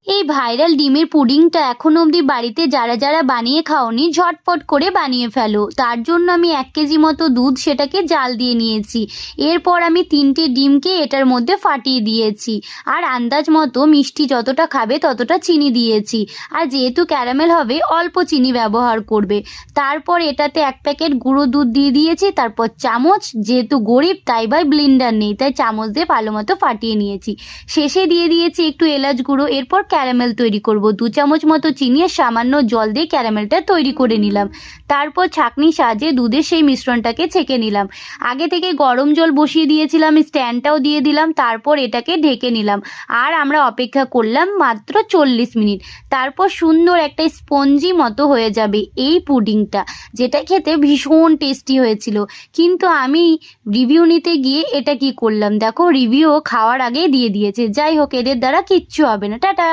এই ভাইরাল ডিমের পুডিংটা এখনো অবধি বাড়িতে যারা যারা বানিয়ে খাওনি ঝটপট করে বানিয়ে ফেলো। তার জন্য আমি 1 কেজি মতো দুধ সেটাকে জাল দিয়ে নিয়েছি। এরপর আমি 3টে ডিমকে এটার মধ্যে ফাটিয়ে দিয়েছি, আর আন্দাজ মতো মিষ্টি যতটা খাবে ততটা চিনি দিয়েছি। আর যেহেতু ক্যারামেল হবে অল্প চিনি ব্যবহার করবে। তারপর এটাতে 1 প্যাকেট গুঁড়ো দুধ দিয়ে দিয়েছি, তারপর চামচ, যেহেতু গরিব তাই ভাই ব্লেন্ডার নেই তাই চামচ দিয়ে ভালো মতো ফাটিয়ে নিয়েছি। শেষে দিয়ে দিয়েছি একটু এলাচ গুঁড়ো। এরপর ক্যারামেল তৈরি করব। 2 চামচ মতো চিনি আর সামান্য জল দিয়ে ক্যারামেলটা তৈরি করে নিলাম। তারপর ছাঁকনির সাহায্যে দুধের সেই মিশ্রণটাকে ছেঁকে নিলাম। আগে থেকে গরম জল বসিয়ে দিয়েছিলাম, স্ট্যান্ডটাও দিয়ে দিলাম। তারপর এটাকে ঢেকে নিলাম আর আমরা অপেক্ষা করলাম মাত্র 40 মিনিট। তারপর সুন্দর একটা স্পঞ্জি মতো হয়ে যাবে এই পুডিংটা, যেটা খেতে ভীষণ টেস্টি হয়েছিল। কিন্তু আমি রিভিউ নিতে গিয়ে এটা কি করলাম, দেখো রিভিউ খাওয়ার আগেই দিয়ে দিয়েছে। যাই হোক, এদের দ্বারা কিচ্ছু হবে না। টাটা।